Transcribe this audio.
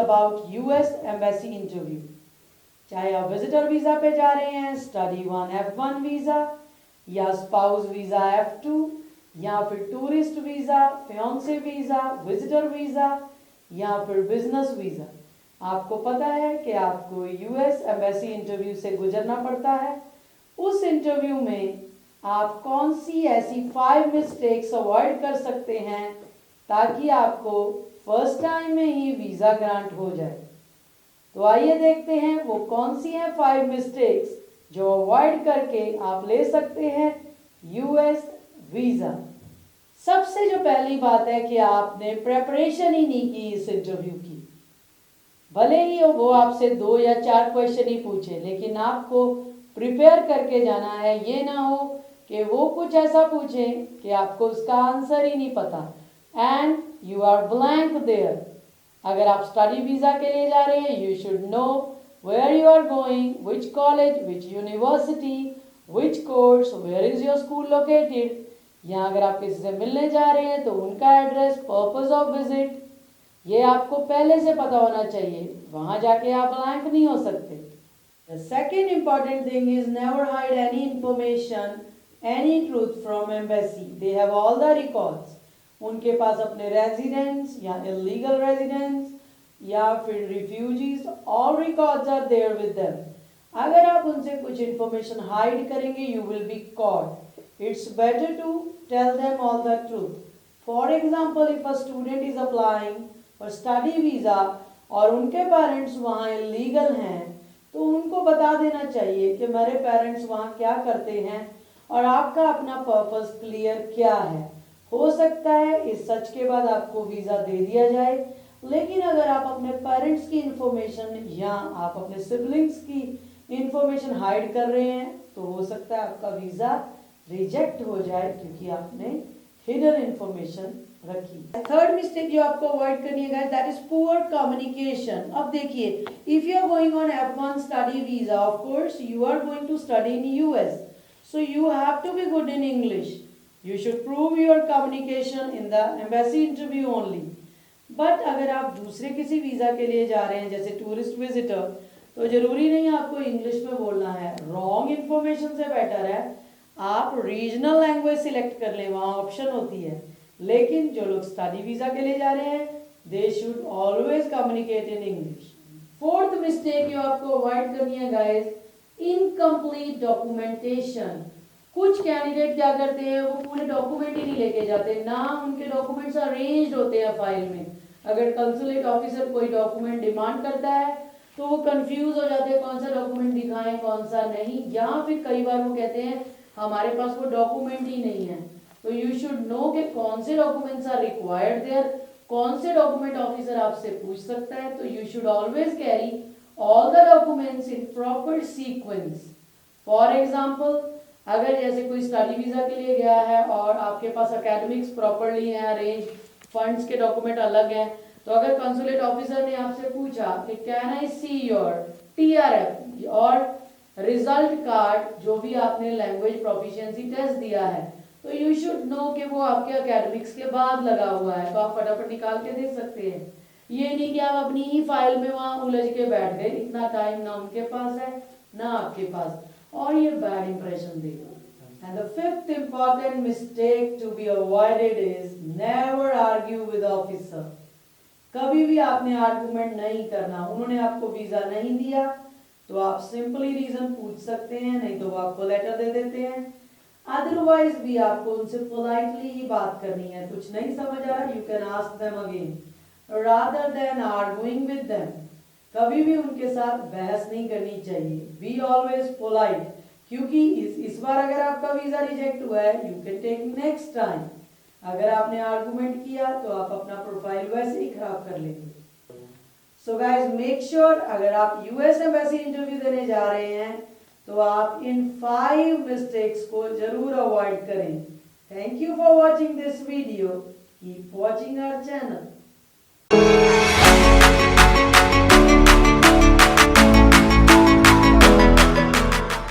About US embassy interview. चाहे आप visitor visa पे जा रहे हैं, स्टडी 1 F1 वीज़ा, या स्पाउस वीज़ा F2, या फिर tourist visa, fiance visa, visitor visa, या फिर बिजनेस वीज़ा, आपको पता है कि आपको यूएस एम्बेसी इंटरव्यू से गुजरना पड़ता है। उस इंटरव्यू में आप कौन सी ऐसी 5 मिस्टेक्स अवॉइड कर सकते हैं ताकि आपको फर्स्ट टाइम में ही वीज़ा ग्रांट हो जाए। तो आइए देखते हैं वो कौन सी हैं 5 मिस्टेक्स जो अवॉइड करके आप ले सकते हैं यूएस वीज़ा। सबसे जो पहली बात है कि आपने प्रेपरेशन ही नहीं की इस इंटरव्यू की। भले ही वो आपसे 2 या 4 क्वेश्चन ही पूछे, लेकिन आपको प्रिपेयर करके जाना है। ये ना हो कि वो कुछ ऐसा पूछे कि आपको उसका आंसर ही नहीं पता and you are blank there. अगर आप स्टडी वीज़ा के लिए जा रहे हैं, you should know where you are going, which college, which university, which course, where is your school located. या अगर आप किसी से मिलने जा रहे हैं तो उनका एड्रेस, पर्पस ऑफ विजिट, ये आपको पहले से पता होना चाहिए। वहाँ जाके आप ब्लैंक नहीं हो सकते। The second important thing is never hide any information, any truth from embassy. They have all the records. उनके पास अपने रेजिडेंट्स या इलीगल रेजिडेंट्स या फिर refugees, all records are there with them. अगर आप उनसे कुछ इंफॉर्मेशन हाइड करेंगे, you will be caught. It's better to tell them all the truth. For example, if a student is applying for study visa और उनके parents वहाँ illegal हैं, तो उनको बता देना चाहिए कि मेरे पेरेंट्स वहाँ क्या करते हैं और आपका अपना पर्पस क्लियर क्या है। हो सकता है इस सच के बाद आपको वीज़ा दे दिया जाए, लेकिन अगर आप अपने पेरेंट्स की इंफॉर्मेशन या आप अपने सिबलिंग्स की इंफॉर्मेशन हाइड कर रहे हैं तो हो सकता है आपका वीज़ा रिजेक्ट हो जाए क्योंकि आपने हिडन इंफॉर्मेशन रखी। थर्ड मिस्टेक जो आपको अवॉइड करनी है guys, that is poor communication. अब देखिए, if you are going on F1 study visa, of course you are going to study in US, so you have to be good in English. You should prove your communication in the embassy interview only. But अगर आप दूसरे किसी visa के लिए जा रहे हैं जैसे टूरिस्ट विजिटर, तो जरूरी नहीं आपको इंग्लिश में बोलना है। रॉन्ग इंफॉर्मेशन से बेटर है आप रीजनल लैंग्वेज सिलेक्ट कर लें, वहाँ ऑप्शन होती है। लेकिन जो लोग स्टडी वीजा के लिए जा रहे हैं, they should always communicate in English. Fourth mistake जो आपको अवॉइड करनी है गाइस, इनकम्प्लीट डॉक्यूमेंटेशन। कुछ कैंडिडेट क्या करते हैं, वो पूरे डॉक्यूमेंट ही नहीं लेके जाते, ना उनके डॉक्यूमेंट्स अरेंज्ड होते हैं फाइल में। अगर कंसुलेट ऑफिसर कोई डॉक्यूमेंट डिमांड करता है तो वो कंफ्यूज हो जाते हैं कौन सा डॉक्यूमेंट दिखाएं कौन सा नहीं, या फिर कई बार वो कहते हैं हमारे पास वो डॉक्यूमेंट ही नहीं है। तो यू शुड नो कि कौन से डॉक्यूमेंट्स आर रिक्वायर्ड देयर, कौन से डॉक्यूमेंट ऑफिसर आपसे पूछ सकता है। तो you should always carry all the documents in proper sequence. For example, अगर जैसे कोई स्टडी वीजा के लिए गया है और आपके पास एकेडमिक्स प्रॉपरली है अरेंज, फंड्स के डॉक्यूमेंट अलग हैं, तो अगर कंसुलेट ऑफिसर ने आपसे पूछा कि can I see your TRF और रिजल्ट कार्ड, जो भी आपने लैंग्वेज प्रोफिशिएंसी टेस्ट दिया है, तो यू शुड नो कि वो आपके एकेडमिक्स के बाद लगा हुआ है, तो आप फटाफट निकाल के दे सकते हैं। ये नहीं कि आप अपनी ही फाइल में वहाँ उलझ के बैठ गए, इतना टाइम ना उनके पास है ना आपके पास, और ये बैड इंप्रेशन देगा। And the fifth important mistake to be avoided is never argue with officer. कभी भी आपने आर्गुमेंट नहीं करना। उन्होंने आपको वीजा नहीं दिया तो आप सिंपली रीजन पूछ सकते हैं, नहीं तो वो आपको लेटर दे देते हैं। अदरवाइज भी आपको उनसे पोलाइटली ही बात करनी है। कुछ नहीं समझ आ रहा, you can ask them again rather than arguing with them. कभी भी उनके साथ बहस नहीं करनी चाहिए। बी ऑलवेज पोलाइट, क्योंकि इस बार अगर आपका वीजा रिजेक्ट हुआ है, you can take next time. अगर आपने आर्गुमेंट किया तो आप अपना प्रोफाइल वैसे ही खराब कर लेंगे। सो गाइज मेक श्योर, अगर आप यूएस एम्बेसी इंटरव्यू देने जा रहे हैं तो आप इन 5 मिस्टेक्स को जरूर अवॉइड करें। Thank you for watching this video, keep watching our channel.